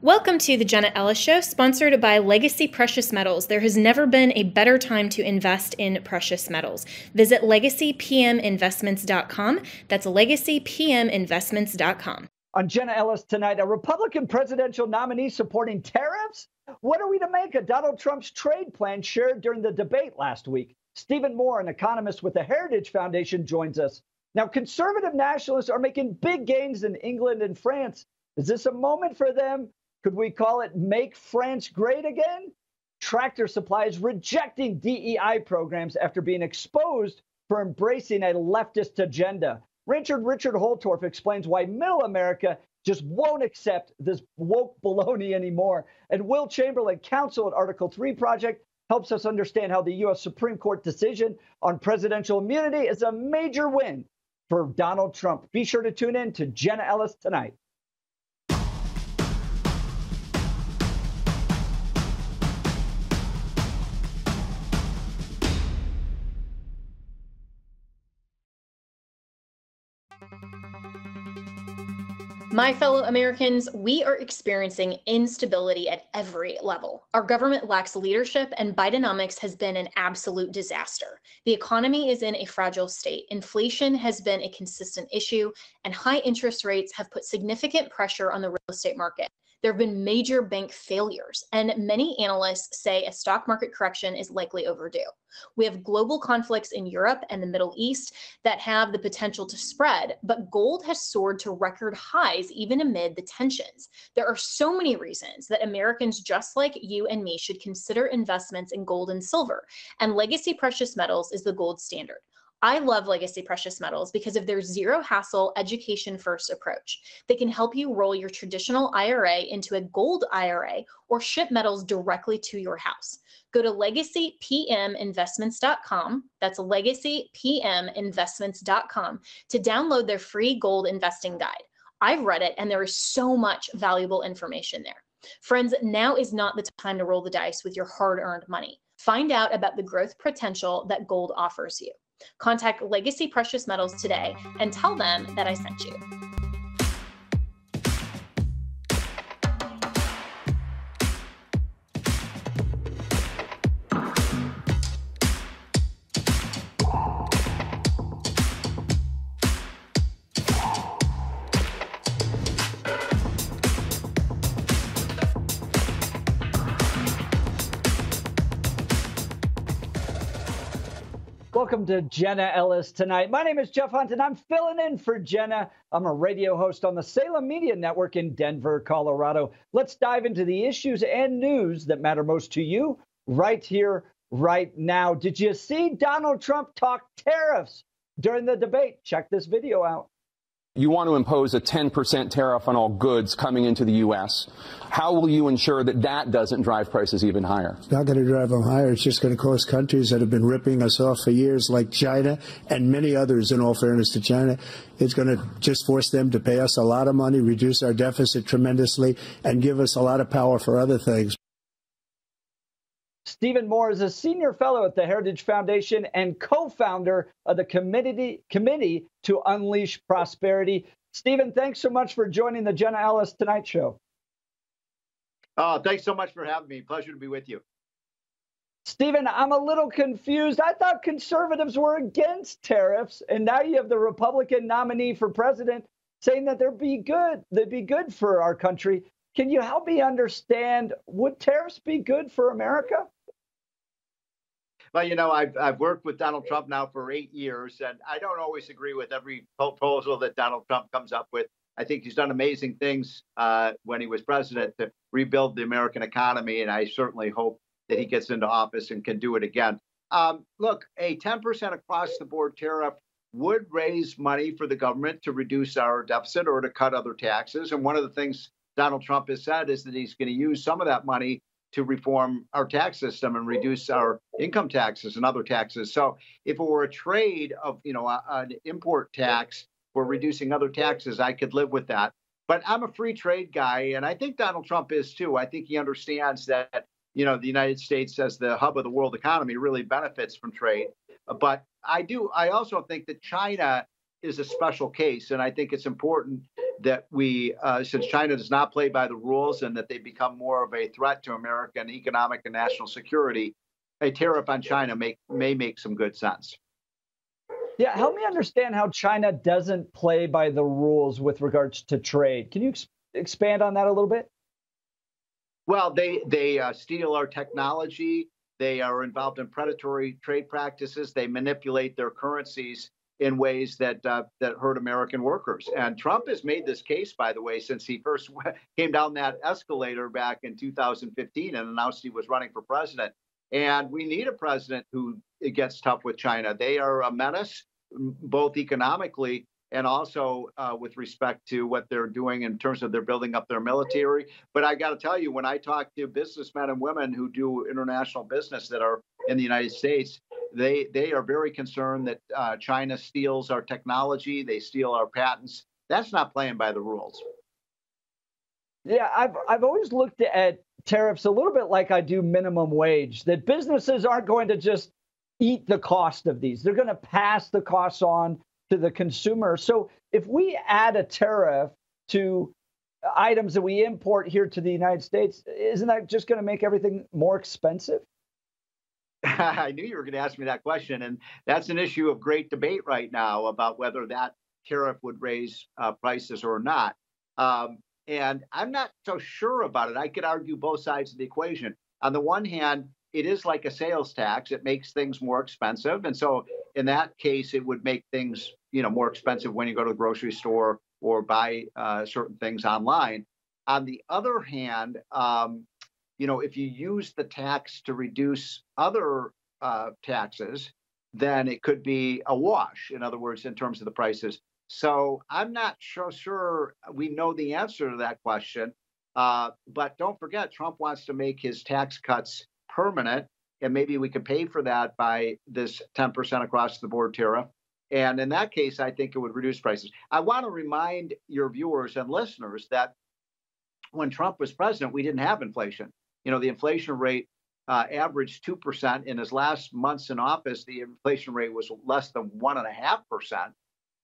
Welcome to the Jenna Ellis Show, sponsored by Legacy Precious Metals. There has never been a better time to invest in precious metals. Visit legacypminvestments.com. That's legacypminvestments.com. On Jenna Ellis tonight, a Republican presidential nominee supporting tariffs? What are we to make of Donald Trump's trade plan shared during the debate last week? Stephen Moore, an economist with the Heritage Foundation, joins us. Now, conservative nationalists are making big gains in England and France. Is this a moment for them? Could we call it Make France Great Again? Tractor Supply is rejecting DEI programs after being exposed for embracing a leftist agenda. Rancher Richard Holtforf explains why middle America just won't accept this woke baloney anymore. And Will Chamberlain, counsel at Article 3 Project, helps us understand how the U.S. Supreme Court decision on presidential immunity is a major win for Donald Trump. Be sure to tune in to Jenna Ellis tonight. My fellow Americans, we are experiencing instability at every level. Our government lacks leadership, and Bidenomics has been an absolute disaster. The economy is in a fragile state. Inflation has been a consistent issue, and high interest rates have put significant pressure on the real estate market. There have been major bank failures, and many analysts say a stock market correction is likely overdue. We have global conflicts in Europe and the Middle East that have the potential to spread, but gold has soared to record highs even amid the tensions. There are so many reasons that Americans just like you and me should consider investments in gold and silver, and Legacy Precious Metals is the gold standard. I love Legacy Precious Metals because of their zero hassle, education first approach. They can help you roll your traditional IRA into a gold IRA or ship metals directly to your house. Go to legacypminvestments.com. That's legacypminvestments.com to download their free gold investing guide. I've read it and there is so much valuable information there. Friends, now is not the time to roll the dice with your hard-earned money. Find out about the growth potential that gold offers you. Contact Legacy Precious Metals today and tell them that I sent you. Welcome to Jenna Ellis tonight. My name is Jeff Hunt, and I'm filling in for Jenna. I'm a radio host on the Salem Media Network in Denver, Colorado. Let's dive into the issues and news that matter most to you right here, right now. Did you see Donald Trump talk tariffs during the debate? Check this video out. You want to impose a 10% tariff on all goods coming into the U.S. How will you ensure that that doesn't drive prices even higher? It's not going to drive them higher. It's just going to cause countries that have been ripping us off for years, like China and many others, in all fairness to China, it's going to just force them to pay us a lot of money, reduce our deficit tremendously, and give us a lot of power for other things. Stephen Moore is a senior fellow at the Heritage Foundation and co-founder of the Committee to Unleash Prosperity. Stephen, thanks so much for joining the Jenna Ellis Tonight Show. Thanks so much for having me. Pleasure to be with you. Stephen, I'm a little confused. I thought conservatives were against tariffs, and now you have the Republican nominee for president saying that they'd be good for our country. Can you help me understand, would tariffs be good for America? Well, you know, I've worked with Donald Trump now for 8 years, and I don't always agree with every proposal that Donald Trump comes up with. I think he's done amazing things when he was president to rebuild the American economy, and I certainly hope that he gets into office and can do it again. Look, a 10% across-the-board tariff would raise money for the government to reduce our deficit or to cut other taxes. And one of the things Donald Trump has said is that he's going to use some of that money to reform our tax system and reduce our income taxes and other taxes. So if it were a trade of, an import tax for reducing other taxes, I could live with that. But I'm a free trade guy, and I think Donald Trump is too. I think he understands that, the United States as the hub of the world economy really benefits from trade. But I also think that China is a special case, and I think it's important that we, since China does not play by the rules and that they become more of a threat to American economic and national security, a tariff on China may make some good sense. Yeah, help me understand how China doesn't play by the rules with regards to trade. Can you expand on that a little bit? Well, they steal our technology. They are involved in predatory trade practices. They manipulate their currencies in ways that hurt American workers. And Trump has made this case, by the way, since he first came down that escalator back in 2015 and announced he was running for president. And we need a president who gets tough with China. They are a menace, both economically and also with respect to what they're doing in terms of they're building up their military. But I got to tell you, when I talk to businessmen and women who do international business that are in the United States, they are very concerned that China steals our technology, they steal our patents. That's not playing by the rules. Yeah, I've always looked at tariffs a little bit like I do minimum wage, that businesses aren't going to just eat the cost of these. They're going to pass the costs on to the consumer. So if we add a tariff to items that we import here to the United States, isn't that just going to make everything more expensive? I knew you were going to ask me that question. And that's an issue of great debate right now about whether that tariff would raise prices or not. And I'm not so sure about it. I could argue both sides of the equation. On the one hand, it is like a sales tax. It makes things more expensive. And so in that case, it would make things, more expensive when you go to the grocery store or buy certain things online. On the other hand, if you use the tax to reduce other taxes, then it could be a wash, in other words, in terms of the prices. So I'm not sure we know the answer to that question. But don't forget, Trump wants to make his tax cuts permanent, and maybe we could pay for that by this 10% across the board tariff. And in that case, I think it would reduce prices. I want to remind your viewers and listeners that when Trump was president, we didn't have inflation. The inflation rate averaged 2%. In his last months in office, the inflation rate was less than 1.5%.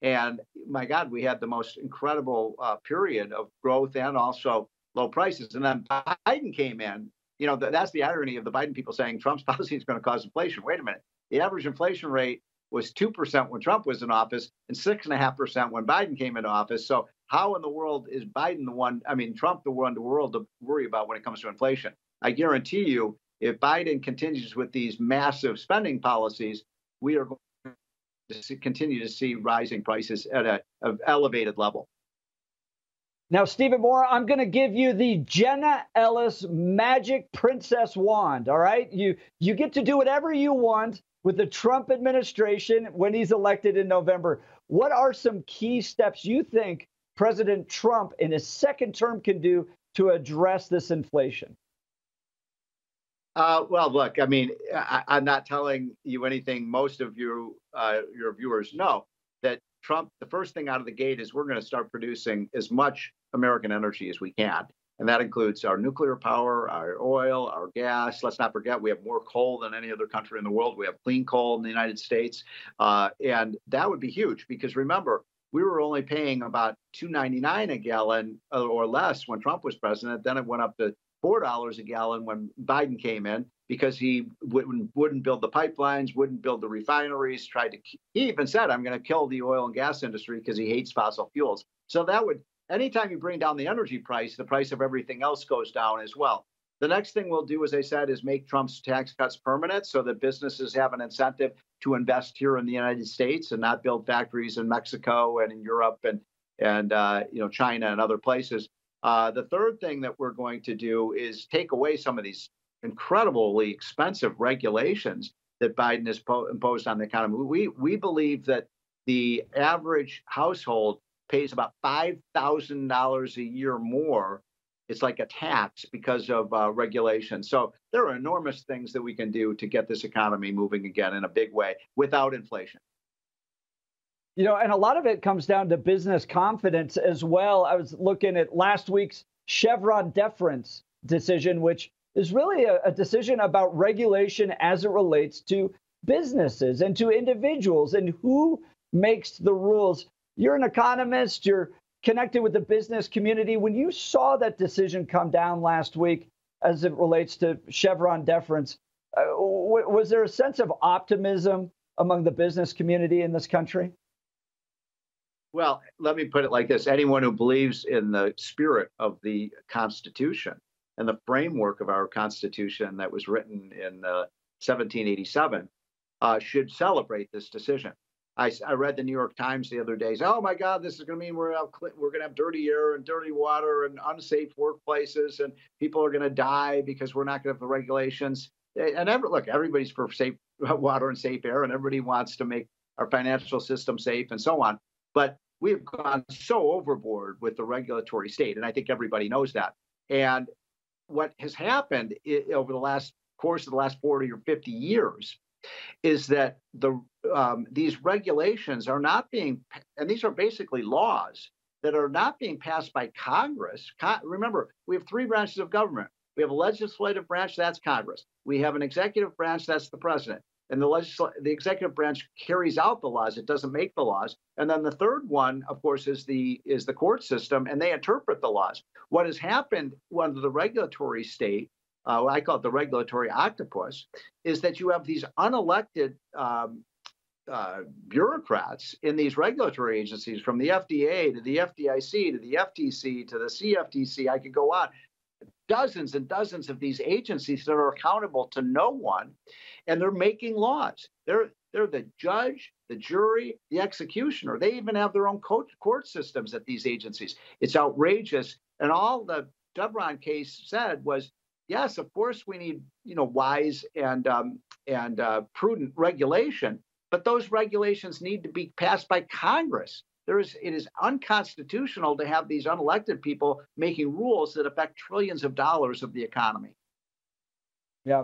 And my God, we had the most incredible period of growth and also low prices. And then Biden came in. That's the irony of the Biden people saying Trump's policy is going to cause inflation. Wait a minute. The average inflation rate was 2% when Trump was in office and 6.5% when Biden came into office. So how in the world is Trump the one to worry about when it comes to inflation? I guarantee you, if Biden continues with these massive spending policies, we are going to continue to see rising prices at an elevated level. Now, Stephen Moore, I'm going to give you the Jenna Ellis magic princess wand. All right. You get to do whatever you want with the Trump administration when he's elected in November. What are some key steps you think President Trump in his second term can do to address this inflation? Well, look, I'm not telling you anything most of your viewers know, that Trump, the first thing out of the gate is we're going to start producing as much American energy as we can. And that includes our nuclear power, our oil, our gas. Let's not forget, we have more coal than any other country in the world. We have clean coal in the United States. And that would be huge because remember, we were only paying about $2.99 a gallon or less when Trump was president. Then it went up to $4 a gallon when Biden came in because he wouldn't build the pipelines, wouldn't build the refineries, he even said, I'm going to kill the oil and gas industry because he hates fossil fuels. So anytime you bring down the energy price, the price of everything else goes down as well. The next thing we'll do, as I said, is make Trump's tax cuts permanent so that businesses have an incentive to invest here in the United States and not build factories in Mexico and in Europe and China and other places. The third thing that we're going to do is take away some of these incredibly expensive regulations that Biden has imposed on the economy. We believe that the average household pays about $5,000 a year more. It's like a tax because of regulation. So there are enormous things that we can do to get this economy moving again in a big way without inflation. And a lot of it comes down to business confidence as well. I was looking at last week's Chevron deference decision, which is really a decision about regulation as it relates to businesses and to individuals and who makes the rules. You're an economist. You're connected with the business community. When you saw that decision come down last week as it relates to Chevron deference, was there a sense of optimism among the business community in this country? Well, let me put it like this. Anyone who believes in the spirit of the Constitution and the framework of our Constitution that was written in 1787 should celebrate this decision. I read the New York Times the other day. Oh my God, this is going to mean we're going to have dirty air and dirty water and unsafe workplaces, and people are going to die because we're not going to have the regulations. And look, everybody's for safe water and safe air, and everybody wants to make our financial system safe and so on. But we've gone so overboard with the regulatory state, and I think everybody knows that. And what has happened over the course of the last 40 or 50 years is that these regulations are not being, and these are basically laws that are not being passed by Congress. Remember, we have three branches of government. We have a legislative branch, that's Congress. We have an executive branch, that's the president. And the executive branch carries out the laws. It doesn't make the laws. And then the third one, of course, is the court system, and they interpret the laws. What has happened under the regulatory state, I call it the regulatory octopus, is that you have these unelected bureaucrats in these regulatory agencies, from the FDA to the FDIC to the FTC to the CFTC. I could go on. Dozens and dozens of these agencies that are accountable to no one, and they're making laws. They're the judge, the jury, the executioner. They even have their own court systems at these agencies. It's outrageous. And all the Chevron case said was, yes, of course we need wise and prudent regulation, but those regulations need to be passed by Congress. It is unconstitutional to have these unelected people making rules that affect trillions of dollars of the economy. Yeah.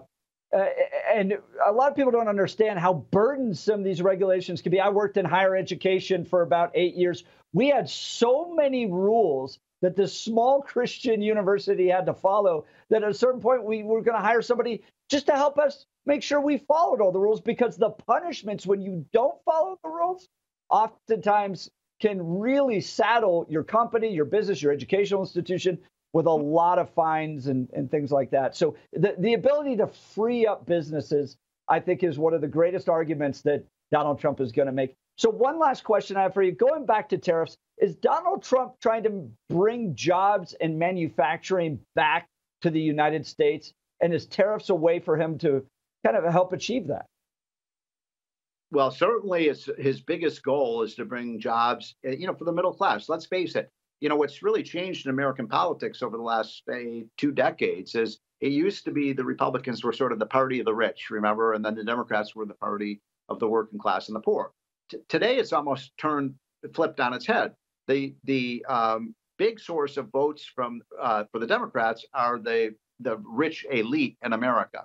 And a lot of people don't understand how burdensome these regulations can be. I worked in higher education for about 8 years. We had so many rules that this small Christian university had to follow that at a certain point we were going to hire somebody just to help us make sure we followed all the rules, because the punishments when you don't follow the rules oftentimes can really saddle your company, your business, your educational institution with a lot of fines and things like that. So the ability to free up businesses, I think, is one of the greatest arguments that Donald Trump is going to make. So one last question I have for you. Going back to tariffs, is Donald Trump trying to bring jobs and manufacturing back to the United States? And is tariffs a way for him to kind of help achieve that? Well, certainly his biggest goal is to bring jobs, for the middle class. Let's face it. What's really changed in American politics over the last, 2 decades is it used to be the Republicans were sort of the party of the rich, remember? And then the Democrats were the party of the working class and the poor. Today, it's almost flipped on its head. The big source of votes for the Democrats are the rich elite in America.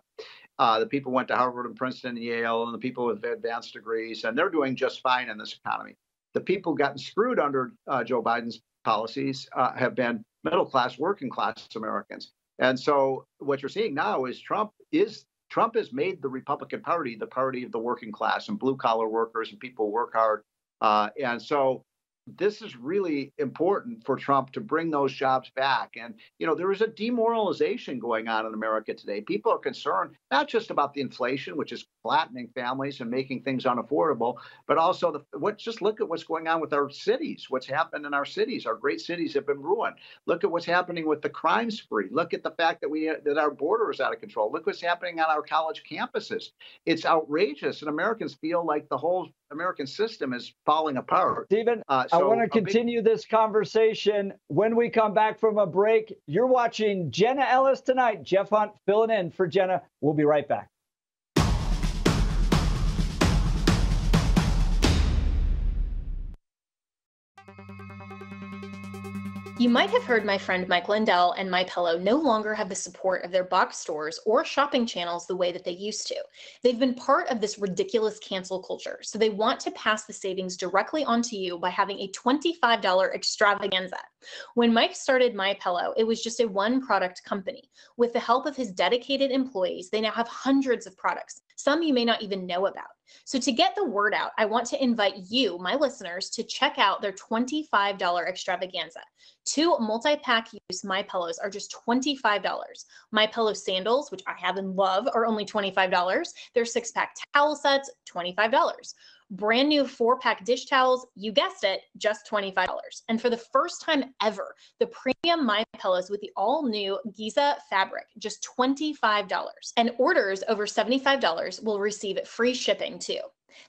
The people went to Harvard and Princeton and Yale, and the people with advanced degrees, and they're doing just fine in this economy. The people gotten screwed under Joe Biden's policies have been middle class, working class Americans. And so what you're seeing now is Trump has made the Republican Party the party of the working class and blue collar workers and people who work hard. And so this is really important for Trump to bring those jobs back. And, there is a demoralization going on in America today. People are concerned not just about the inflation, which is flattening families and making things unaffordable, but also just look at what's going on with our cities, what's happened in our cities. Our great cities have been ruined. Look at what's happening with the crime spree. Look at the fact that our border is out of control. Look what's happening on our college campuses. It's outrageous. And Americans feel like the whole American system is falling apart. Stephen, I want to continue this conversation when we come back from a break. You're watching Jenna Ellis Tonight. Jeff Hunt filling in for Jenna. We'll be right back. You might have heard my friend Mike Lindell and MyPillow no longer have the support of their box stores or shopping channels the way that they used to. They've been part of this ridiculous cancel culture, so they want to pass the savings directly onto you by having a $25 extravaganza. When Mike started MyPillow, it was just a one-product company. With the help of his dedicated employees, they now have hundreds of products, some you may not even know about. So to get the word out, I want to invite you, my listeners, to check out their $25 extravaganza. 2 multi-pack use MyPillows are just $25. MyPillow sandals, which I have and love, are only $25. Their 6-pack towel sets, $25. Brand new 4-pack dish towels, you guessed it, just $25. And for the first time ever, the premium MyPillows with the all-new Giza fabric, just $25. And orders over $75 will receive free shipping too.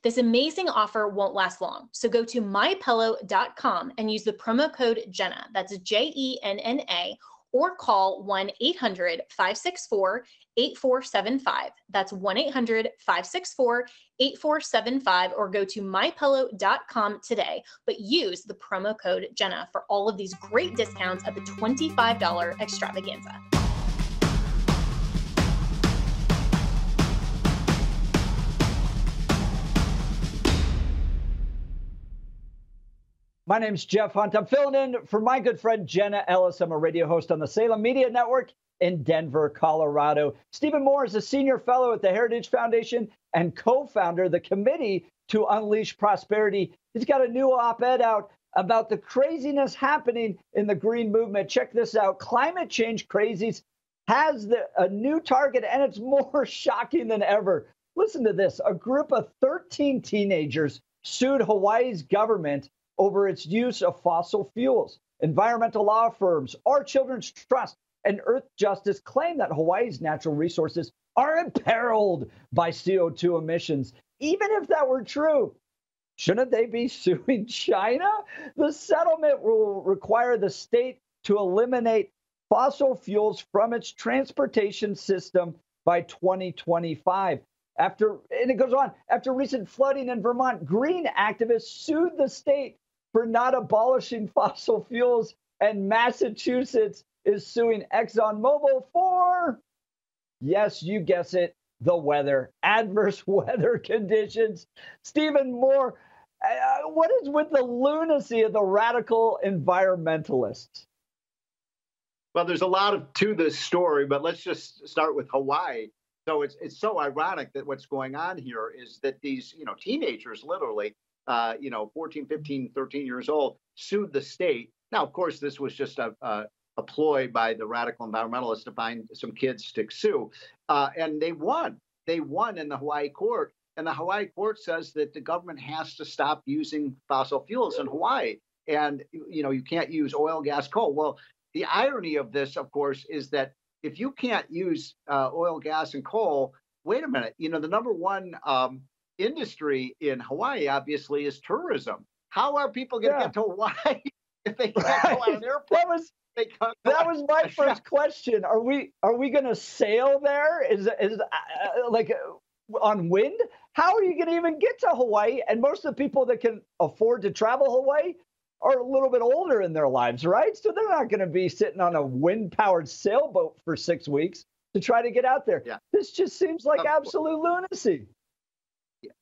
This amazing offer won't last long, so go to mypillow.com and use the promo code Jenna, that's Jenna, or call 1-800-564-8475. That's 1-800-564-8475, or go to mypillow.com today, but use the promo code Jenna for all of these great discounts at the $25 extravaganza. My name's Jeff Hunt. I'm filling in for my good friend Jenna Ellis. I'm a radio host on the Salem Media Network in Denver, Colorado. Stephen Moore is a senior fellow at the Heritage Foundation and co-founder of the Committee to Unleash Prosperity. He's got a new op-ed out about the craziness happening in the green movement. Check this out. Climate change crazies has a new target, and it's more shocking than ever. Listen to this. A group of 13 teenagers sued Hawaii's government over its use of fossil fuels. Environmental law firms, Our Children's Trust, and Earth Justice claim that Hawaii's natural resources are imperiled by CO2 emissions. Even if that were true, shouldn't they be suing China? The settlement will require the state to eliminate fossil fuels from its transportation system by 2025. And it goes on, after recent flooding in Vermont, green activists sued the state for not abolishing fossil fuels, and Massachusetts is suing Exxon Mobile for, yes, you guess it, the weather, adverse weather conditions. Stephen Moore, what is with the lunacy of the radical environmentalists? Well, there's a lot to this story, but let's just start with Hawaii. So it's so ironic that what's going on here is that these, teenagers, literally, 14, 15, 13 years old, sued the state. Now, of course, this was just a ploy by the radical environmentalists to find some kids to sue. And they won. They won in the Hawaii court. And the Hawaii court says that the government has to stop using fossil fuels in Hawaii. And, you can't use oil, gas, coal. Well, the irony of this, of course, is that if you can't use oil, gas, and coal, wait a minute, the number one industry in Hawaii, obviously, is tourism. How are people going to get to Hawaii if they can't go on an airplane? That was my first question. Are we going to sail there? Is like on wind? How are you going to even get to Hawaii? And most of the people that can afford to travel Hawaii are a little bit older in their lives, right? So they're not going to be sitting on a wind-powered sailboat for 6 weeks to try to get out there. Yeah. This just seems like absolute lunacy.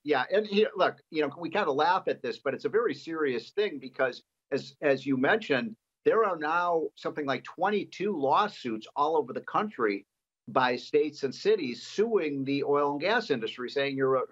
Yeah, and here, look, we kind of laugh at this, but it's a very serious thing because, as you mentioned, there are now something like 22 lawsuits all over the country by states and cities suing the oil and gas industry, saying you're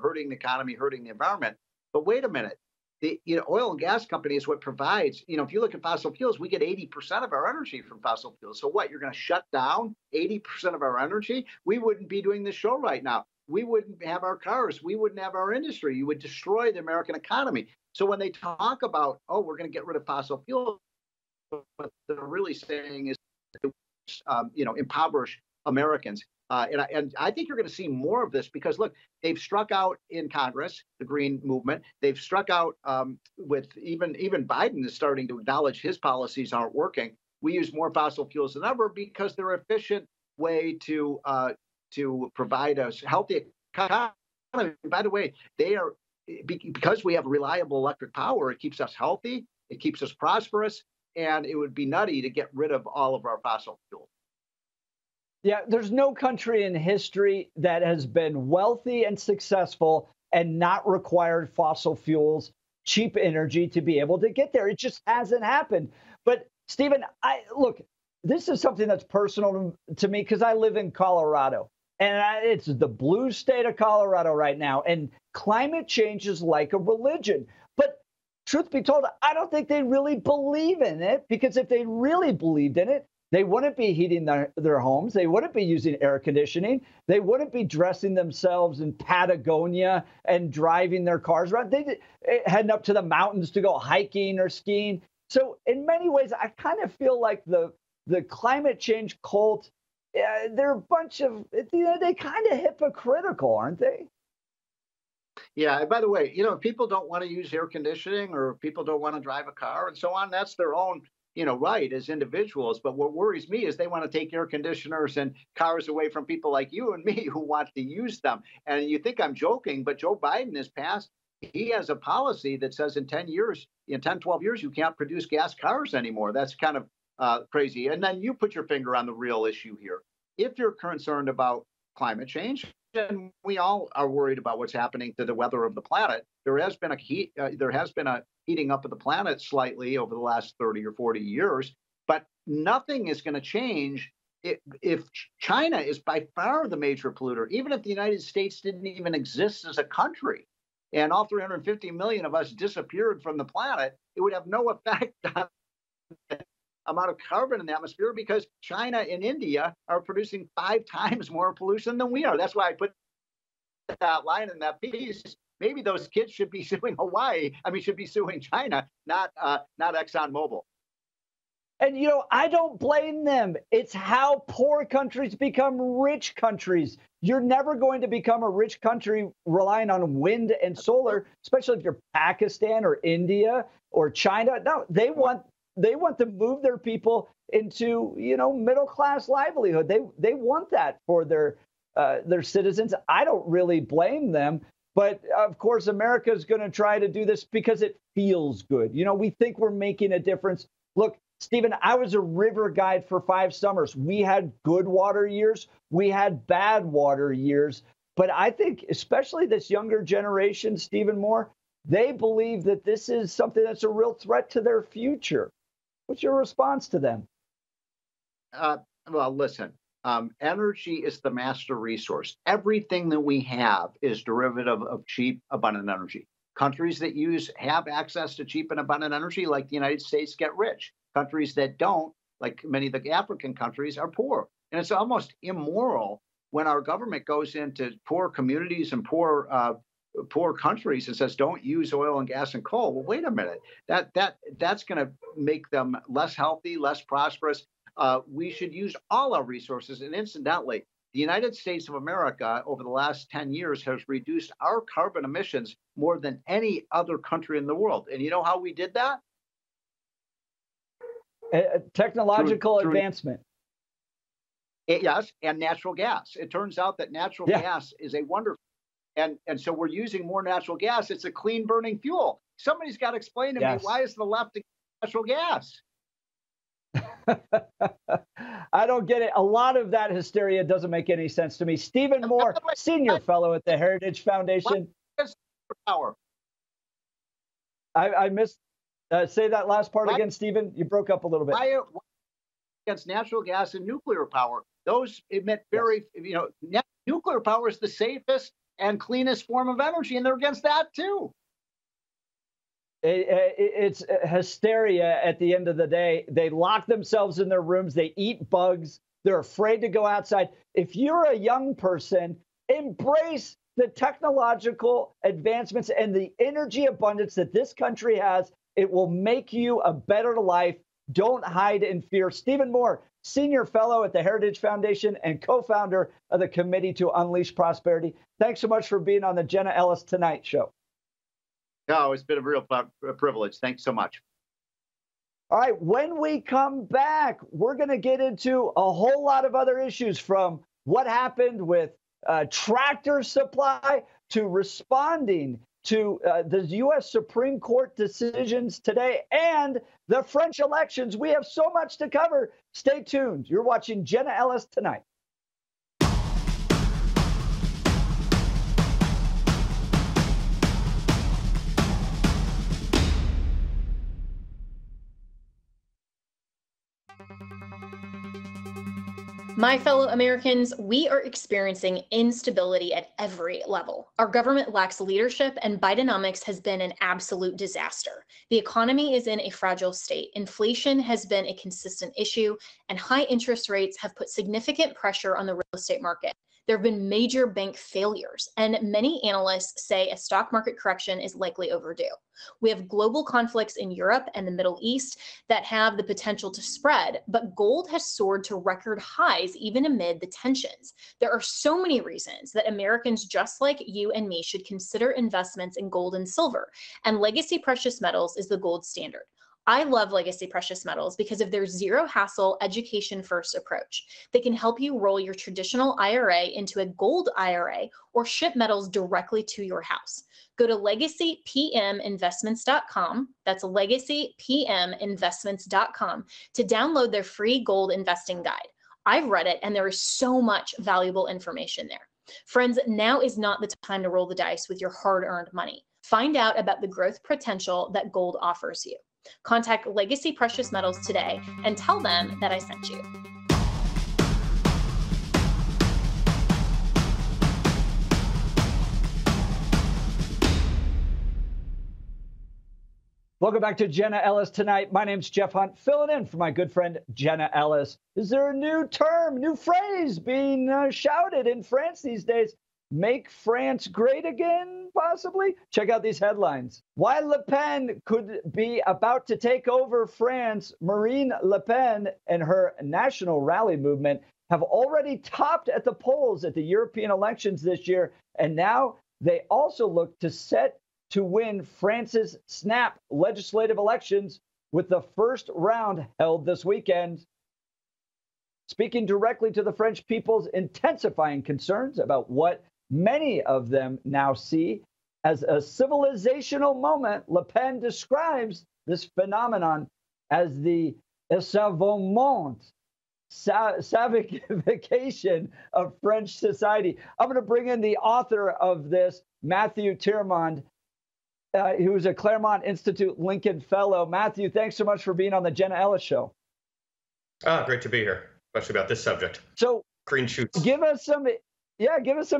hurting the economy, hurting the environment. But wait a minute. The oil and gas company is what provides, if you look at fossil fuels, we get 80% of our energy from fossil fuels. So what, you're going to shut down 80% of our energy? We wouldn't be doing this show right now. We wouldn't have our cars. We wouldn't have our industry. You would destroy the American economy. So when they talk about, we're going to get rid of fossil fuels, what they're really saying is, impoverish Americans. And I think you're going to see more of this because, look, they've struck out in Congress, the Green Movement. They've struck out with even Biden is starting to acknowledge his policies aren't working. We use more fossil fuels than ever because they're an efficient way to provide us healthy economy. By the way, they are because we have reliable electric power. It keeps us healthy. It keeps us prosperous. And it would be nutty to get rid of all of our fossil fuels. Yeah, there's no country in history that has been wealthy and successful and not required fossil fuels, cheap energy to be able to get there. It just hasn't happened. But Stephen, look, this is something that's personal to me because I live in Colorado, and it's the blue state of Colorado right now. And climate change is like a religion. But truth be told, I don't think they really believe in it, because if they really believed in it, they wouldn't be heating their homes. They wouldn't be using air conditioning. They wouldn't be dressing themselves in Patagonia and driving their cars around. They heading up to the mountains to go hiking or skiing. So in many ways, I kind of feel like the climate change cult, they're a bunch of, they kind of hypocritical, aren't they? Yeah. And by the way, if people don't want to use air conditioning, or people don't want to drive a car and so on, that's their own right as individuals. But what worries me is they want to take air conditioners and cars away from people like you and me who want to use them. And you think I'm joking, but Joe Biden has passed. He has a policy that says in 10 years, in 10, 12 years, you can't produce gas cars anymore. That's kind of crazy. And then you put your finger on the real issue here. If you're concerned about climate change, and we all are worried about what's happening to the weather of the planet, there has been a heating up of the planet slightly over the last 30 or 40 years, but nothing is going to change if China is by far the major polluter. Even if the United States didn't even exist as a country, and all 350 million of us disappeared from the planet, it would have no effect on the amount of carbon in the atmosphere, because China and India are producing 5 times more pollution than we are. That's why I put that line in that piece. Maybe those kids should be suing should be suing China, not Exxon Mobile. And, I don't blame them. It's how poor countries become rich countries. You're never going to become a rich country relying on wind and solar, especially if you're Pakistan or India or China. No, they want to move their people into, middle class livelihood. They want that for their citizens. I don't really blame them. But of course, America is going to try to do this because it feels good. We think we're making a difference. Look, Stephen, I was a river guide for 5 summers. We had good water years. We had bad water years. But I think especially this younger generation, Stephen Moore, they believe that this is something that's a real threat to their future. What's your response to them? Well, listen. Energy is the master resource. Everything that we have is derivative of cheap, abundant energy. Countries that have access to cheap and abundant energy, like the United States, get rich. Countries that don't, like many of the African countries, are poor. And it's almost immoral when our government goes into poor communities and poor countries and says, don't use oil and gas and coal. Well, wait a minute. That's going to make them less healthy, less prosperous. We should use all our resources. And incidentally, the United States of America over the last 10 years has reduced our carbon emissions more than any other country in the world. And you know how we did that? Technological advancement. Yes, and natural gas. It turns out that natural gas is a wonderful, and so we're using more natural gas. It's a clean burning fuel. Somebody's got to explain to me, why is the left against natural gas? I don't get it. A lot of that hysteria doesn't make any sense to me. Stephen Moore, senior fellow at the Heritage Foundation. Power. I missed. Say that last part again, Stephen. You broke up a little bit. Why against natural gas and nuclear power? Those emit very, nuclear power is the safest and cleanest form of energy, and they're against that too. It's hysteria at the end of the day. They lock themselves in their rooms. They eat bugs. They're afraid to go outside. If you're a young person, embrace the technological advancements and the energy abundance that this country has. It will make you a better life. Don't hide in fear. Stephen Moore, senior fellow at the Heritage Foundation and co-founder of the Committee to Unleash Prosperity. Thanks so much for being on the Jenna Ellis Tonight Show. No, it's been a real privilege. Thanks so much. All right, when we come back, we're going to get into a whole lot of other issues, from what happened with Tractor Supply to responding to the U.S. Supreme Court decisions today and the French elections. We have so much to cover. Stay tuned. You're watching Jenna Ellis Tonight. My fellow Americans, we are experiencing instability at every level. Our government lacks leadership, and Bidenomics has been an absolute disaster. The economy is in a fragile state. Inflation has been a consistent issue, and high interest rates have put significant pressure on the real estate market. There have been major bank failures, and many analysts say a stock market correction is likely overdue. We have global conflicts in Europe and the Middle East that have the potential to spread, but gold has soared to record highs even amid the tensions. There are so many reasons that Americans just like you and me should consider investments in gold and silver, and Legacy Precious Metals is the gold standard. I love Legacy Precious Metals because of their zero hassle, education first approach. They can help you roll your traditional IRA into a gold IRA or ship metals directly to your house. Go to legacypminvestments.com. That's legacypminvestments.com to download their free gold investing guide. I've read it and there is so much valuable information there. Friends, now is not the time to roll the dice with your hard-earned money. Find out about the growth potential that gold offers you. Contact Legacy Precious Metals today and tell them that I sent you. Welcome back to Jenna Ellis Tonight. My name's Jeff Hunt, filling in for my good friend Jenna Ellis. Is there a new term, new phrase being shouted in France these days? Make France great again, possibly? Check out these headlines. While Le Pen could be about to take over France, Marine Le Pen and her national rally movement have already topped at the polls at the European elections this year, and now they also look to set to win France's snap legislative elections with the first round held this weekend. Speaking directly to the French people's intensifying concerns about what many of them now see as a civilizational moment, Le Pen describes this phenomenon as the essavement, savification of French society. I'm going to bring in the author of this, Matthew Tyrmand, who is a Claremont Institute Lincoln Fellow. Matthew, thanks so much for being on the Jenna Ellis Show. Great to be here, especially about this subject. So, green shoots. Give us some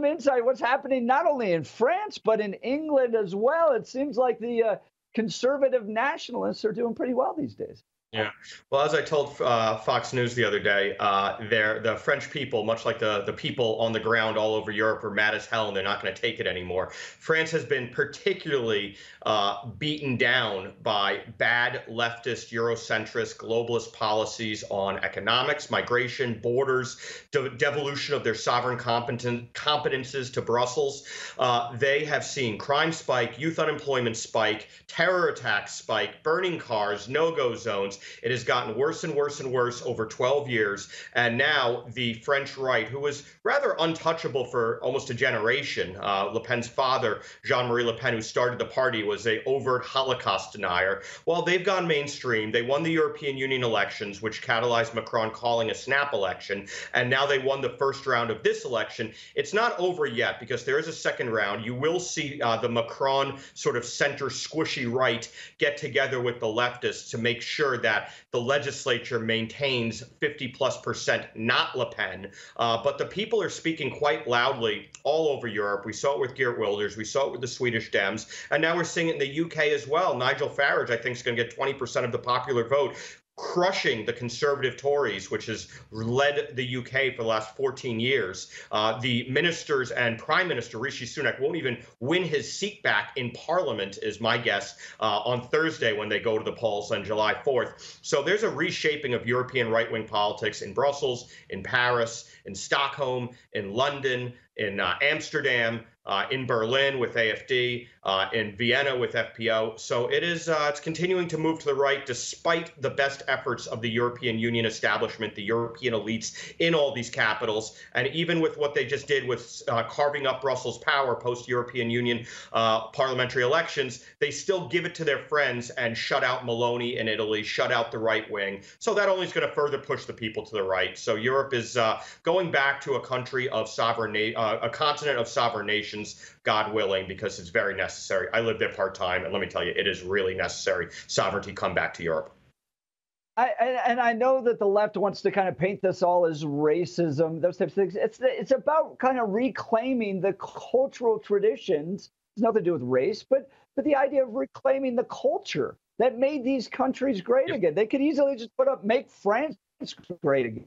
insight. What's happening not only in France, but in England as well? It seems like the conservative nationalists are doing pretty well these days. Yeah. Well, as I told Fox News the other day, the French people, much like the people on the ground all over Europe, are mad as hell, and they're not going to take it anymore. France has been particularly beaten down by bad leftist, Eurocentrist, globalist policies on economics, migration, borders, devolution of their sovereign competences to Brussels. They have seen crime spike, youth unemployment spike, terror attacks spike, burning cars, no-go zones. It has gotten worse and worse and worse over 12 years. And now the French right, who was rather untouchable for almost a generation, Le Pen's father, Jean-Marie Le Pen, who started the party, was an overt Holocaust denier. Well, they've gone mainstream. They won the European Union elections, which catalyzed Macron calling a snap election. And now they won the first round of this election. It's not over yet because there is a second round. You will see the Macron sort of center squishy right get together with the leftists to make sure that the legislature maintains 50+% not Le Pen. But the people are speaking quite loudly all over Europe. We saw it with Geert Wilders. We saw it with the Swedish Dems. And now we're seeing it in the UK as well. Nigel Farage, I think, is going to get 20% of the popular vote, crushing the conservative Tories, which has led the UK for the last 14 years. The ministers and Prime Minister Rishi Sunak won't even win his seat back in Parliament, is my guess, on Thursday when they go to the polls on July 4th. So there's a reshaping of European right-wing politics in Brussels, in Paris, in Stockholm, in London, in Amsterdam, in Berlin with AfD, in Vienna with FPO. So it is it's continuing to move to the right despite the best efforts of the European Union establishment, the European elites in all these capitals. And even with what they just did with carving up Brussels' power post-European Union parliamentary elections, they still give it to their friends and shut out Meloni in Italy, shut out the right wing. So that only is going to further push the people to the right. So Europe is going back to a country of a continent of sovereign nations, God willing, because it's very necessary. I live there part-time, and let me tell you, it is really necessary. Sovereignty come back to Europe. I know that the left wants to kind of paint this all as racism, those types of things. It's about kind of reclaiming the cultural traditions. It's nothing to do with race, but the idea of reclaiming the culture that made these countries great again. They could easily just make France great again.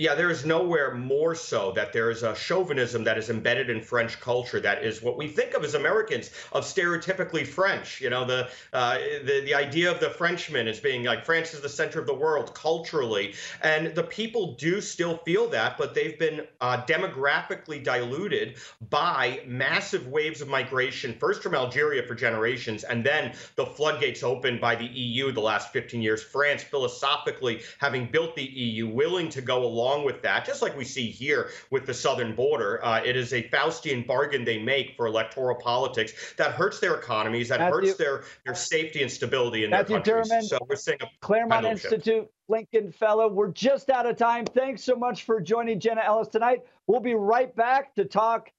Yeah, there is nowhere more so that there is a chauvinism that is embedded in French culture that is what we think of as Americans, of stereotypically French. You know, the idea of the Frenchman as being like France is the center of the world culturally. And the people do still feel that, but they've been demographically diluted by massive waves of migration, first from Algeria for generations, and then the floodgates opened by the EU the last 15 years. France, philosophically, having built the EU, willing to go along with that, just like we see here with the southern border. It is a Faustian bargain they make for electoral politics that hurts their economies, that hurts their safety and stability in their countries. Tyrmand, so we're seeing a Claremont Institute Lincoln Fellow. We're just out of time. Thanks so much for joining Jenna Ellis tonight. We'll be right back to talk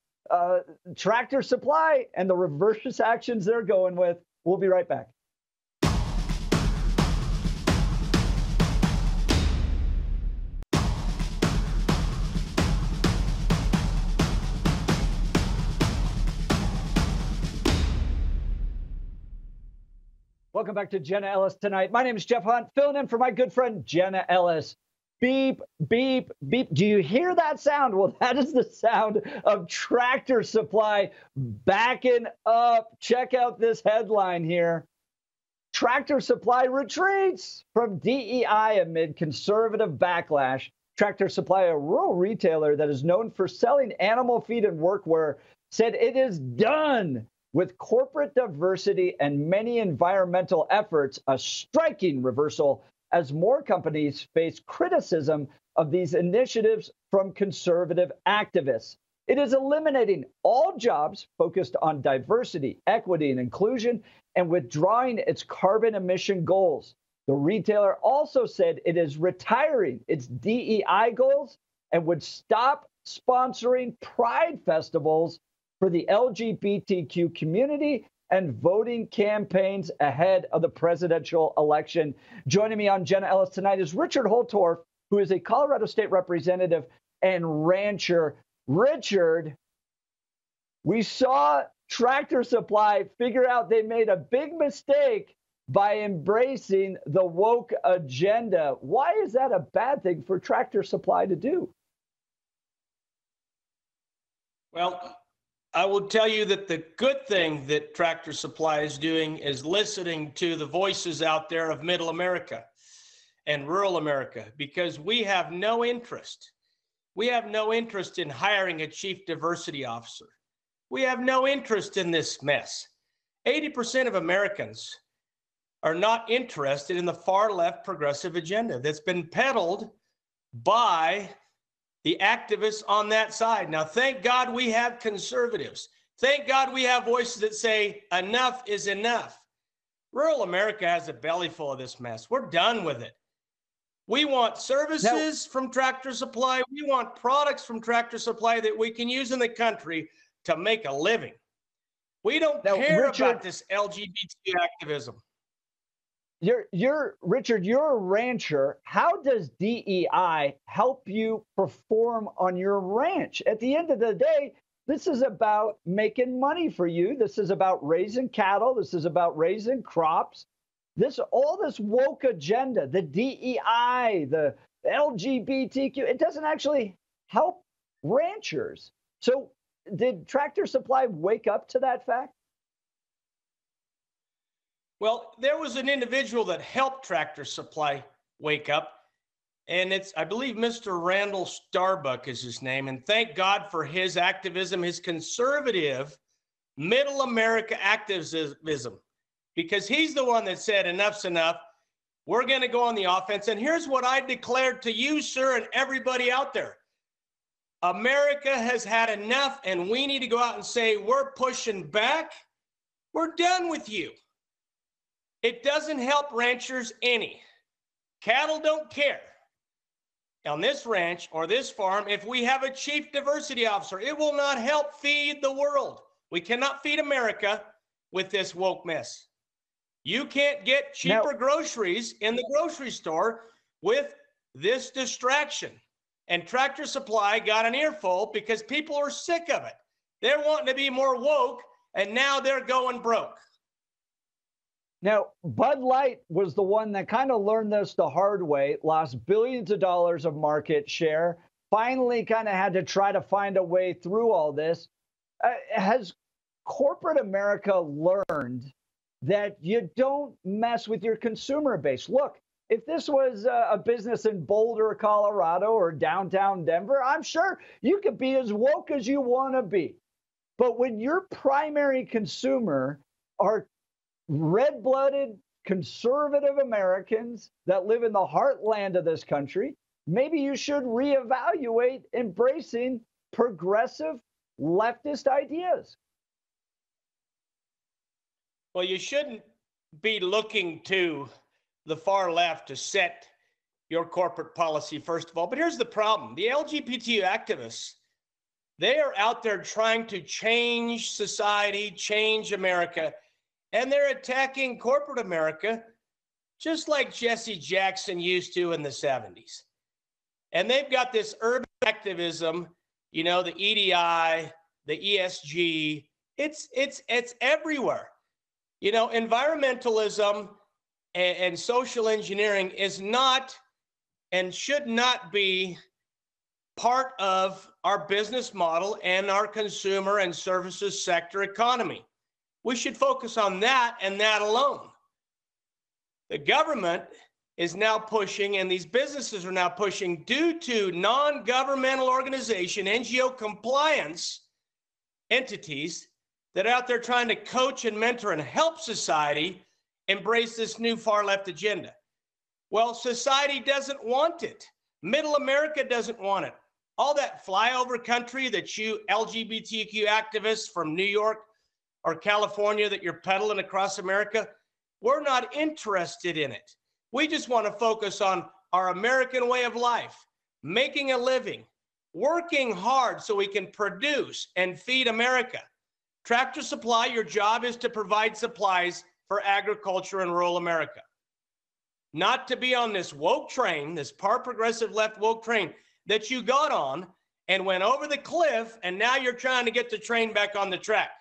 Tractor Supply and the reverse actions they're going with. We'll be right back. Welcome back to Jenna Ellis tonight. My name is Jeff Hunt, filling in for my good friend Jenna Ellis. Beep, beep, beep. Do you hear that sound? Well, that is the sound of Tractor Supply backing up. Check out this headline here. Tractor Supply retreats from DEI amid conservative backlash. Tractor Supply, a rural retailer that is known for selling animal feed and workwear, said it is done with corporate diversity and many environmental efforts, a striking reversal as more companies face criticism of these initiatives from conservative activists. It is eliminating all jobs focused on diversity, equity, and inclusion, and withdrawing its carbon emission goals. The retailer also said it is retiring its DEI goals and would stop sponsoring pride festivals for the LGBTQ community and voting campaigns ahead of the presidential election. Joining me on Jenna Ellis tonight is Richard Holtforf, who is a Colorado State representative and rancher. Richard, we saw Tractor Supply figure out they made a big mistake by embracing the woke agenda. Why is that a bad thing for Tractor Supply to do? Well, I will tell you that the good thing that Tractor Supply is doing is listening to the voices out there of middle America and rural America, because we have no interest. We have no interest in hiring a chief diversity officer. We have no interest in this mess. 80% of Americans are not interested in the far left progressive agenda that's been peddled by the activists on that side. Now, thank God we have conservatives. Thank God we have voices that say enough is enough. Rural America has a belly full of this mess. We're done with it. We want services from Tractor Supply. We want products from Tractor Supply that we can use in the country to make a living. We don't care about this LGBT activism. Richard, you're a rancher. How does DEI help you perform on your ranch? At the end of the day, this is about making money for you. This is about raising cattle. This is about raising crops. All this woke agenda, the DEI, the LGBTQ, it doesn't actually help ranchers. So did Tractor Supply wake up to that fact? Well, there was an individual that helped Tractor Supply wake up, and it's, I believe, Mr. Randall Starbuck is his name, and thank God for his activism, his conservative middle America activism, because he's the one that said enough's enough. We're going to go on the offense, and here's what I declared to you, sir, and everybody out there. America has had enough, and we need to go out and say, we're pushing back. We're done with you. It doesn't help ranchers any. Cattle don't care on this ranch or this farm if we have a chief diversity officer. It will not help feed the world. We cannot feed America with this woke mess. You can't get cheaper groceries in the grocery store with this distraction. And Tractor Supply got an earful because people are sick of it. They're wanting to be more woke, and now they're going broke. Now, Bud Light was the one that kind of learned this the hard way, lost billions of dollars of market share, finally kind of had to try to find a way through all this. Has corporate America learned that you don't mess with your consumer base? Look, if this was a business in Boulder, Colorado, or downtown Denver, I'm sure you could be as woke as you want to be. But when your primary consumer are red-blooded, conservative Americans that live in the heartland of this country, maybe you should reevaluate embracing progressive leftist ideas. Well, you shouldn't be looking to the far left to set your corporate policy, first of all. But here's the problem. The LGBT activists, they are out there trying to change society, change America, and they're attacking corporate America just like Jesse Jackson used to in the 70s. And they've got this urban activism, you know, the EDI, the ESG, it's everywhere. You know, environmentalism and social engineering is not and should not be part of our business model and our consumer and services sector economy. We should focus on that and that alone. The government is now pushing, and these businesses are now pushing, due to non-governmental organization, NGO compliance entities that are out there trying to coach and mentor and help society embrace this new far left agenda. Well, society doesn't want it. Middle America doesn't want it. All that flyover country that you LGBTQ activists from New York or California that you're peddling across America, we're not interested in it. We just want to focus on our American way of life, making a living, working hard so we can produce and feed America. Tractor Supply, your job is to provide supplies for agriculture in rural America. Not to be on this woke train, this progressive left woke train that you got on and went over the cliff, and now you're trying to get the train back on the track.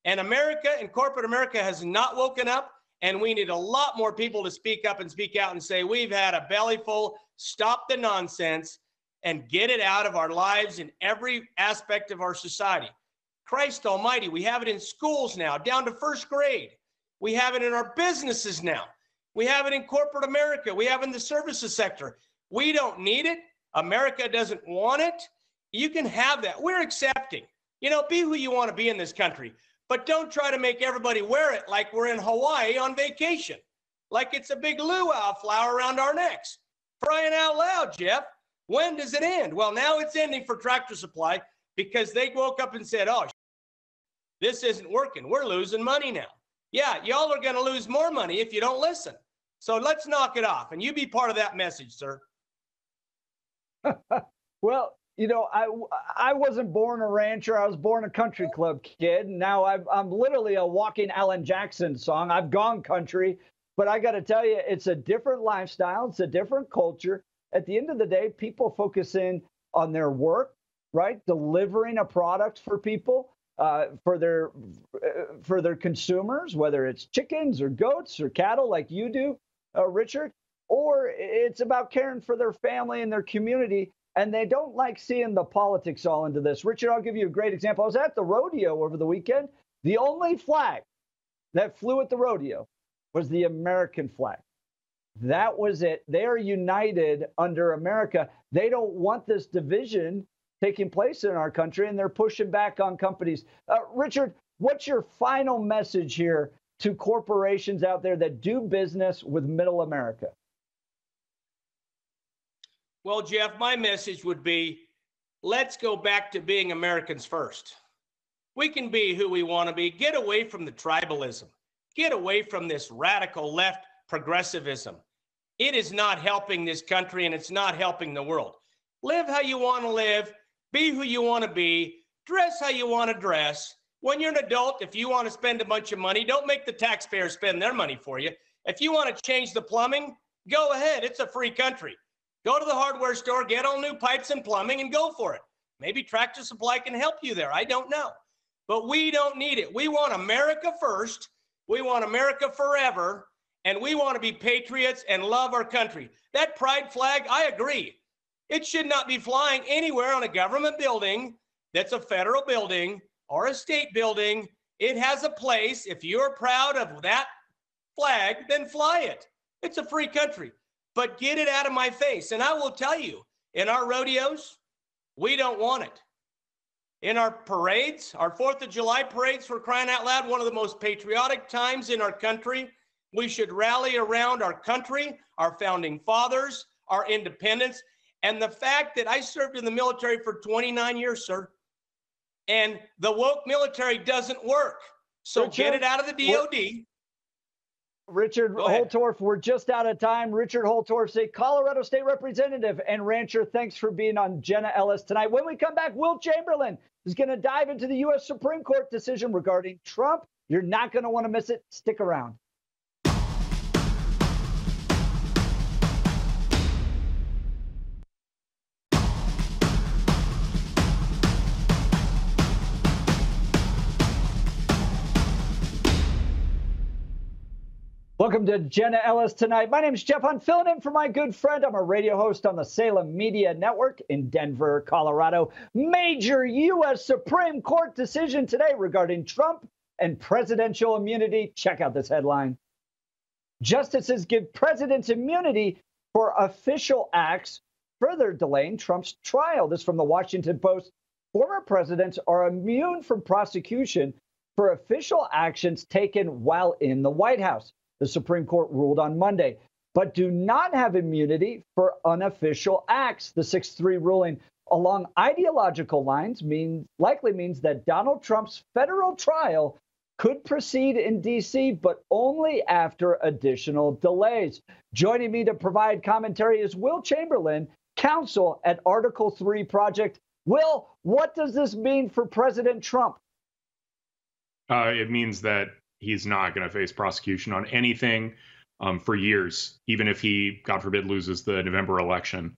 And America and corporate America has not woken up, and we need a lot more people to speak up and speak out and say, we've had a belly full, stop the nonsense, and get it out of our lives in every aspect of our society. Christ almighty, we have it in schools now, down to first grade. We have it in our businesses now. We have it in corporate America. We have it in the services sector. We don't need it. America doesn't want it. You can have that. We're accepting. You know, be who you want to be in this country, but don't try to make everybody wear it like we're in Hawaii on vacation, like it's a big luau flower around our necks. Crying out loud, Jeff. When does it end? Well, now it's ending for Tractor Supply because they woke up and said, oh, this isn't working. We're losing money now. Yeah, y'all are going to lose more money if you don't listen. So let's knock it off. And you be part of that message, sir. Well, you know, I wasn't born a rancher. I was born a country club kid. Now I'm literally a walking Alan Jackson song. I've gone country. But I got to tell you, it's a different lifestyle. It's a different culture. At the end of the day, people focus in on their work, right? Delivering a product for people, for their consumers, whether it's chickens or goats or cattle like you do, Richard, or it's about caring for their family and their community. And they don't like seeing the politics all into this. Richard, I'll give you a great example. I was at the rodeo over the weekend. The only flag that flew at the rodeo was the American flag. That was it. They are united under America. They don't want this division taking place in our country, and they're pushing back on companies. Richard, what's your final message here to corporations out there that do business with middle America? Well, Jeff, my message would be, let's go back to being Americans first. We can be who we want to be. Get away from the tribalism. Get away from this radical left progressivism. It is not helping this country, and it's not helping the world. Live how you want to live. Be who you want to be. Dress how you want to dress. When you're an adult, if you want to spend a bunch of money, don't make the taxpayers spend their money for you. If you want to change the plumbing, go ahead. It's a free country. Go to the hardware store, get all new pipes and plumbing, and go for it. Maybe Tractor Supply can help you there. I don't know. But we don't need it. We want America first. We want America forever. And we want to be patriots and love our country. That pride flag, I agree. It should not be flying anywhere on a government building that's a federal building or a state building. It has a place. If you're proud of that flag, then fly it. It's a free country. But get it out of my face. And I will tell you, in our rodeos, we don't want it. In our parades, our 4th of July parades, for crying out loud, one of the most patriotic times in our country, we should rally around our country, our founding fathers, our independence, and the fact that I served in the military for 29 years, sir, and the woke military doesn't work. So Richard, get it out of the DOD. Richard Holtforf, we're just out of time. Richard Holtforf, a Colorado State Representative and rancher. Thanks for being on Jenna Ellis tonight. When we come back, Will Chamberlain is going to dive into the U.S. Supreme Court decision regarding Trump. You're not going to want to miss it. Stick around. Welcome to Jenna Ellis tonight. My name is Jeff Hunt, filling in for my good friend. I'm a radio host on the Salem Media Network in Denver, Colorado. Major U.S. Supreme Court decision today regarding Trump and presidential immunity. Check out this headline. Justices give presidents immunity for official acts, further delaying Trump's trial. This from the Washington Post. Former presidents are immune from prosecution for official actions taken while in the White House. The Supreme Court ruled on Monday, but do not have immunity for unofficial acts. The 6-3 ruling along ideological lines likely means that Donald Trump's federal trial could proceed in D.C., but only after additional delays. Joining me to provide commentary is Will Chamberlain, counsel at Article 3 Project. Will, what does this mean for President Trump? It means that he's not going to face prosecution on anything for years, even if he, God forbid, loses the November election.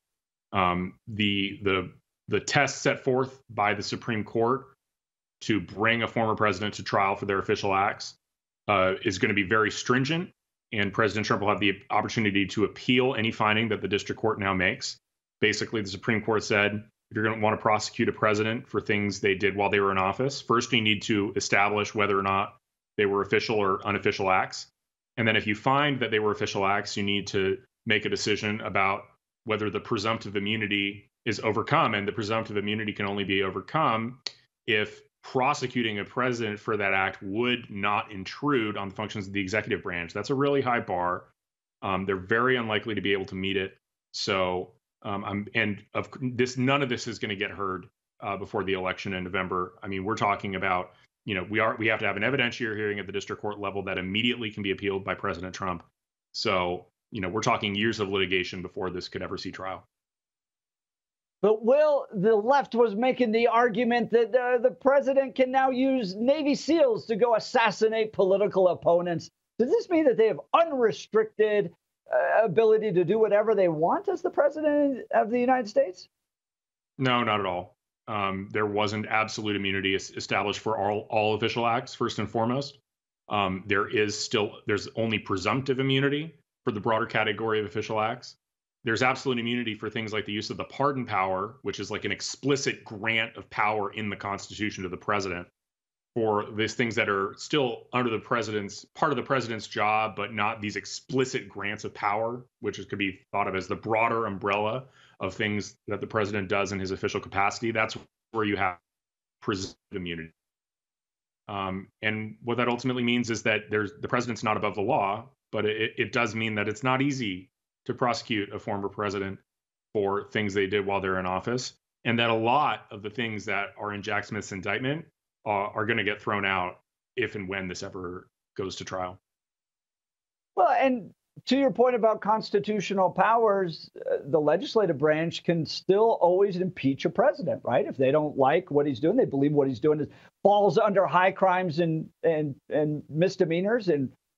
The test set forth by the Supreme Court to bring a former president to trial for their official acts is going to be very stringent, and President Trump will have the opportunity to appeal any finding that the district court now makes. Basically, the Supreme Court said, if you're going to want to prosecute a president for things they did while they were in office, first you need to establish whether or not they were official or unofficial acts. And then if you find that they were official acts, you need to make a decision about whether the presumptive immunity is overcome. And the presumptive immunity can only be overcome if prosecuting a president for that act would not intrude on the functions of the executive branch. That's a really high bar. They're very unlikely to be able to meet it. So none of this is going to get heard before the election in November. I mean, we're talking about, we have to have an evidentiary hearing at the district court level that immediately can be appealed by President Trump. So, we're talking years of litigation before this could ever see trial. But Will, the left was making the argument that the president can now use Navy SEALs to go assassinate political opponents. Does this mean that they have unrestricted ability to do whatever they want as the president of the United States? No, not at all. There wasn't absolute immunity established for all official acts, first and foremost. There's only presumptive immunity for the broader category of official acts. There's absolute immunity for things like the use of the pardon power, which is like an explicit grant of power in the Constitution to the president for these things that are still under the president's, part of the president's job, but not these explicit grants of power, which could be thought of as the broader umbrella of things that the president does in his official capacity. That's where you have presumptive immunity. And what that ultimately means is that the president's not above the law, but it does mean that it's not easy to prosecute a former president for things they did while they're in office, and that a lot of the things that are in Jack Smith's indictment are going to get thrown out if and when this ever goes to trial. Well, and to your point about constitutional powers, the legislative branch can still always impeach a president, right? If they don't like what he's doing, they believe what he's doing falls under high crimes and misdemeanors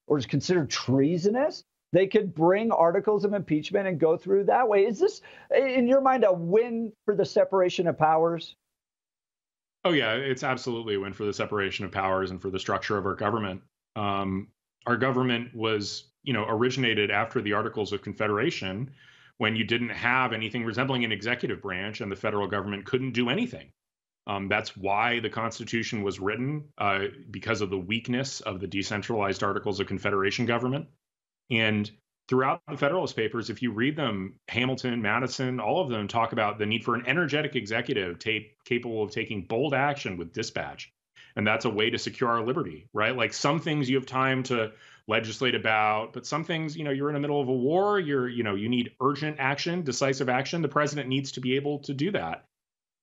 or is considered treasonous. They could bring articles of impeachment and go through that way. Is this, in your mind, a win for the separation of powers? Oh, yeah, it's absolutely a win for the separation of powers and for the structure of our government. Our government was, originated after the Articles of Confederation, when you didn't have anything resembling an executive branch and the federal government couldn't do anything. That's why the Constitution was written, because of the weakness of the decentralized Articles of Confederation government. And throughout the Federalist Papers, if you read them, Hamilton, Madison, all of them talk about the need for an energetic executive capable of taking bold action with dispatch. And that's a way to secure our liberty, right? Like some things you have time to legislate about, but some things, you're in the middle of a war, you need urgent action, decisive action. The president needs to be able to do that.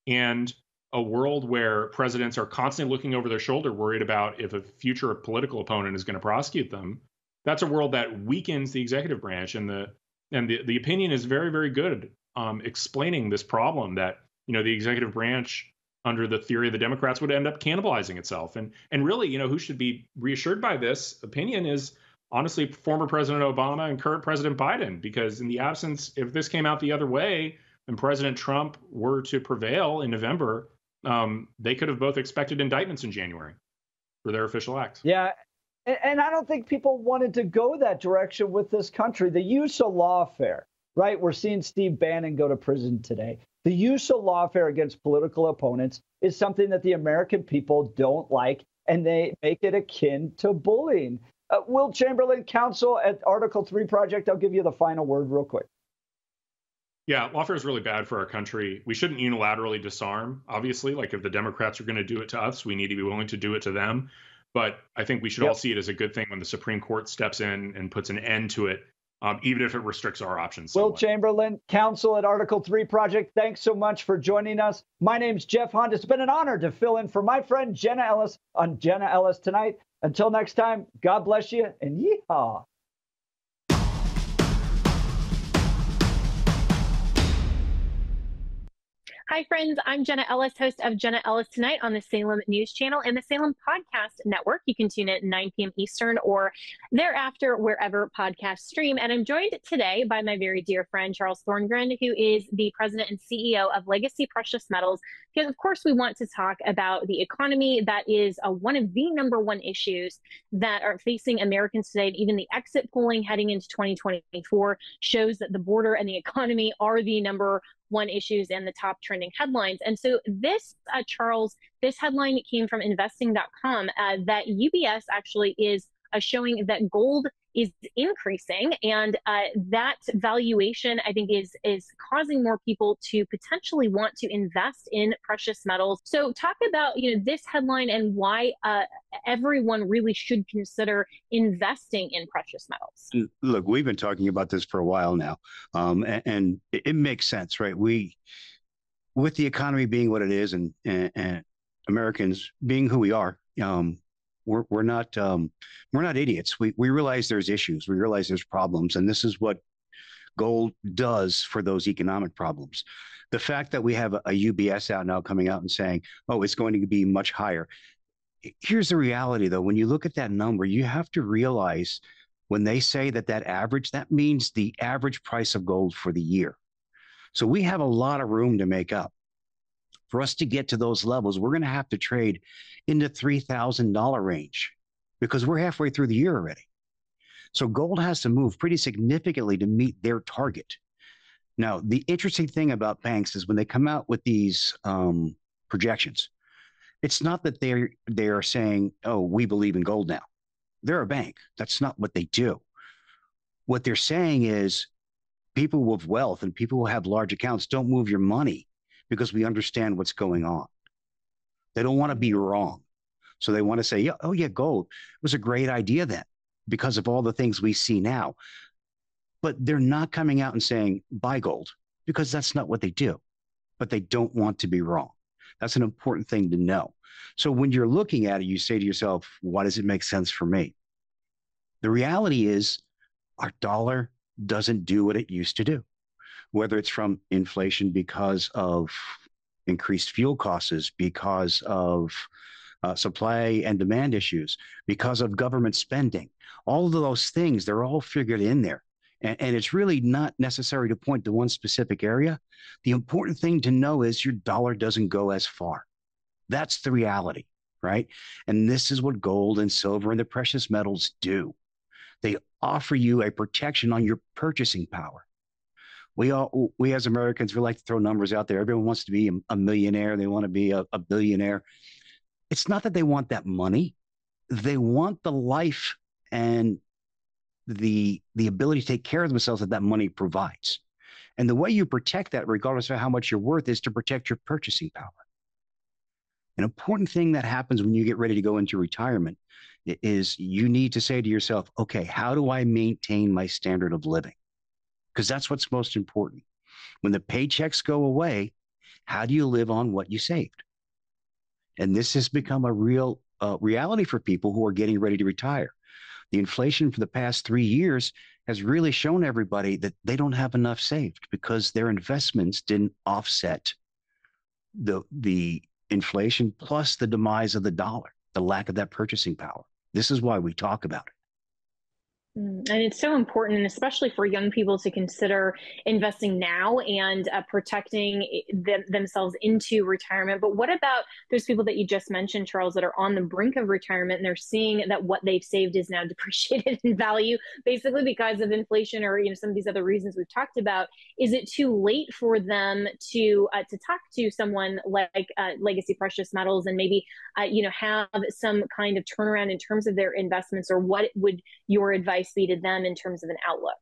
And a world where presidents are constantly looking over their shoulder, worried about if a future political opponent is going to prosecute them, that's a world that weakens the executive branch. And the opinion is very, very good explaining this problem that, the executive branch under the theory of the Democrats would end up cannibalizing itself. And really, who should be reassured by this opinion is honestly former President Obama and current President Biden, because in the absence, if this came out the other way and President Trump were to prevail in November, they could have both expected indictments in January for their official acts. Yeah. And I don't think people wanted to go that direction with this country. The use of lawfare, right? We're seeing Steve Bannon go to prison today. The use of lawfare against political opponents is something that the American people don't like, and they make it akin to bullying. Will Chamberlain, counsel at Article 3 Project, I'll give you the final word real quick. Yeah, lawfare is really bad for our country. We shouldn't unilaterally disarm, obviously. Like if the Democrats are going to do it to us, we need to be willing to do it to them. But I think we should all see it as a good thing when the Supreme Court steps in and puts an end to it, even if it restricts our options. Will Chamberlain, counsel at Article 3 Project, thanks so much for joining us. My name's Jeff Hunt. It's been an honor to fill in for my friend Jenna Ellis on Jenna Ellis Tonight. Until next time, God bless you and yeehaw. Hi, friends. I'm Jenna Ellis, host of Jenna Ellis Tonight on the Salem News Channel and the Salem Podcast Network. You can tune in at 9 p.m. Eastern or thereafter, wherever podcasts stream. And I'm joined today by my very dear friend, Charles Thorngren, who is the president and CEO of Legacy Precious Metals. Because, of course, we want to talk about the economy. That is one of the number one issues that are facing Americans today. And even the exit polling heading into 2024 shows that the border and the economy are the number one issues and the top trending headlines. And so this, Charles, this headline came from investing.com that UBS actually is showing that gold is increasing, and that valuation, I think, is causing more people to potentially want to invest in precious metals. So talk about this headline and why everyone really should consider investing in precious metals. Look, we've been talking about this for a while now, and it makes sense, right? With the economy being what it is, and Americans being who we are, we're not idiots. We realize there's issues. We realize there's problems, and this is what gold does for those economic problems. The fact that we have a UBS out now coming out and saying, "Oh, it's going to be much higher." Here's the reality, though. When you look at that number, you have to realize when they say that average, that means the average price of gold for the year. So we have a lot of room to make up. For us to get to those levels, we're going to have to trade in the $3,000 range because we're halfway through the year already. So gold has to move pretty significantly to meet their target. Now, the interesting thing about banks is when they come out with these projections, it's not that they are saying, "Oh, we believe in gold now." They're a bank. That's not what they do. What they're saying is people with wealth and people who have large accounts don't move your money because we understand what's going on. They don't want to be wrong. So they want to say, "Yeah, oh yeah, gold was a great idea then because of all the things we see now." But they're not coming out and saying, "Buy gold," because that's not what they do. But they don't want to be wrong. That's an important thing to know. So when you're looking at it, you say to yourself, why does it make sense for me? The reality is Our dollar doesn't do what it used to do, whether it's from inflation because of increased fuel costs, because of supply and demand issues, because of government spending. All of those things, they're all figured in there. And it's really not necessary to point to one specific area. The important thing to know is your dollar doesn't go as far. That's the reality, right? And this is what gold and silver and the precious metals do. They offer you a protection on your purchasing power. We as Americans, we like to throw numbers out there. Everyone wants to be a millionaire. They want to be a billionaire. It's not that they want that money. They want the life and the ability to take care of themselves that money provides. And the way you protect that, regardless of how much you're worth, is to protect your purchasing power. An important thing that happens when you get ready to go into retirement is you need to say to yourself, okay, how do I maintain my standard of living? Because that's what's most important. When the paychecks go away, how do you live on what you saved? And this has become a real reality for people who are getting ready to retire. The inflation for the past 3 years has really shown everybody that they don't have enough saved because their investments didn't offset the inflation plus the demise of the dollar, the lack of that purchasing power. This is why we talk about it. And it's so important, especially for young people, to consider investing now and protecting themselves into retirement. But what about those people that you just mentioned, Charles, that are on the brink of retirement and they're seeing that what they've saved is now depreciated in value, basically because of inflation or some of these other reasons we've talked about? Is it too late for them to talk to someone like Legacy Precious Metals and maybe have some kind of turnaround in terms of their investments, or what would your advice be to them in terms of an outlook?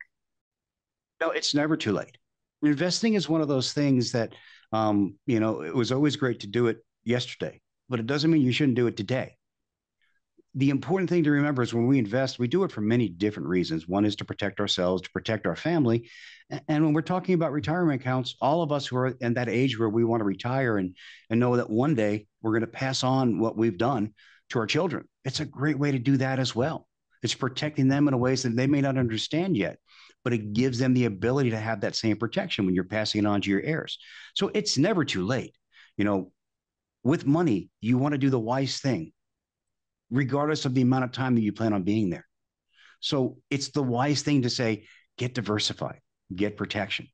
No, it's never too late. Investing is one of those things that, it was always great to do it yesterday, but it doesn't mean you shouldn't do it today. The important thing to remember is when we invest, we do it for many different reasons. One is to protect ourselves, to protect our family. And when we're talking about retirement accounts, all of us who are in that age where we want to retire and know that one day we're going to pass on what we've done to our children, it's a great way to do that as well. It's protecting them in a ways that they may not understand yet, but it gives them the ability to have that same protection when you're passing it on to your heirs. So it's never too late. With money, you want to do the wise thing, regardless of the amount of time that you plan on being there. So it's the wise thing to say, get diversified, get protection.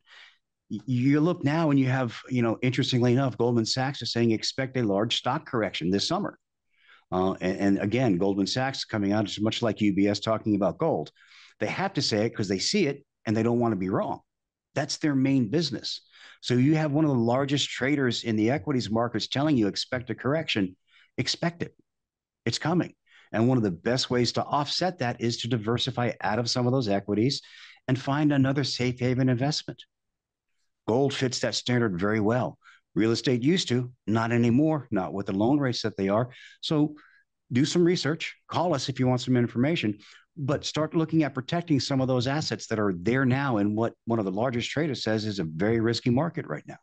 You look now and you have, interestingly enough, Goldman Sachs is saying expect a large stock correction this summer. And again, Goldman Sachs coming out, it's much like UBS talking about gold. They have to say it because they see it and they don't want to be wrong. That's their main business. So you have one of the largest traders in the equities markets telling you expect a correction. Expect it. It's coming. And one of the best ways to offset that is to diversify out of some of those equities and find another safe haven investment. Gold fits that standard very well. Real estate used to, not anymore, not with the loan rates that they are. So do some research, call us if you want some information, but start looking at protecting some of those assets that are there now in what one of the largest traders says is a very risky market right now.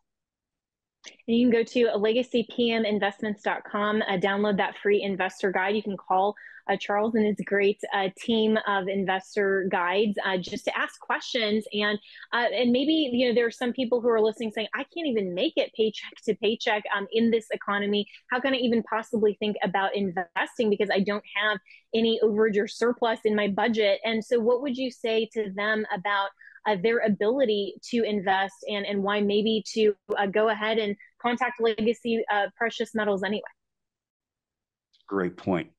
And you can go to legacypminvestments.com, download that free investor guide. You can call Charles and his great team of investor guides just to ask questions. And maybe, there are some people who are listening saying, I can't even make it paycheck to paycheck in this economy. How can I even possibly think about investing because I don't have any overage or surplus in my budget? And so what would you say to them about their ability to invest and why maybe to go ahead and contact Legacy Precious Metals anyway? Great point.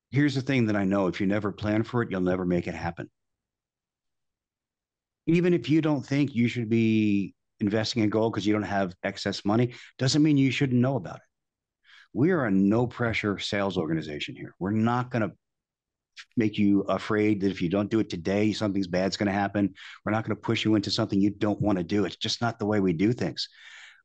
Here's the thing that I know. If you never plan for it, you'll never make it happen. Even if you don't think you should be investing in gold because you don't have excess money, doesn't mean you shouldn't know about it. We are a no pressure sales organization here. We're not going to make you afraid that if you don't do it today, something's bad's going to happen. We're not going to push you into something you don't want to do. It's just not the way we do things.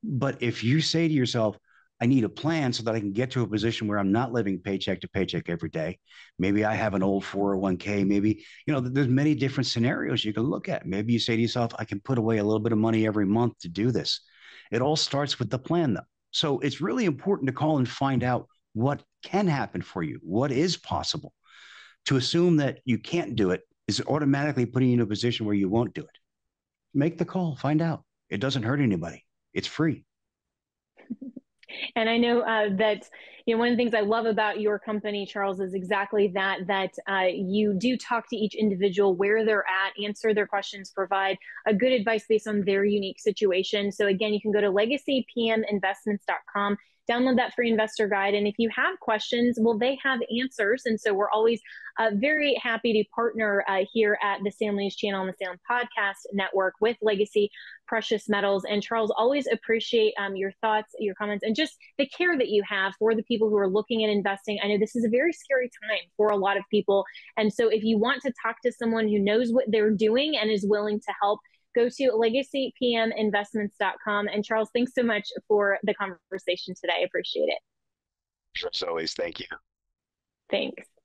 But if you say to yourself, I need a plan so that I can get to a position where I'm not living paycheck to paycheck every day. Maybe I have an old 401k. Maybe, there's many different scenarios you can look at. Maybe you say to yourself, I can put away a little bit of money every month to do this. It all starts with the plan, though. So it's really important to call and find out what can happen for you, what is possible. To assume that you can't do it is automatically putting you in a position where you won't do it. Make the call, find out. It doesn't hurt anybody. It's free. And I know that, one of the things I love about your company, Charles, is exactly that you do talk to each individual where they're at, answer their questions, provide a good advice based on their unique situation. So again, you can go to legacypminvestments.com, download that free investor guide. And if you have questions, well, they have answers. And so we're always very happy to partner here at the Salem News Channel and the Salem Podcast Network with Legacy Precious Metals. And Charles, always appreciate your thoughts, your comments, and just the care that you have for the people who are looking at investing. I know this is a very scary time for a lot of people. And so if you want to talk to someone who knows what they're doing and is willing to help, go to legacypminvestments.com. And Charles, thanks so much for the conversation today. I appreciate it. As always, thank you. Thanks.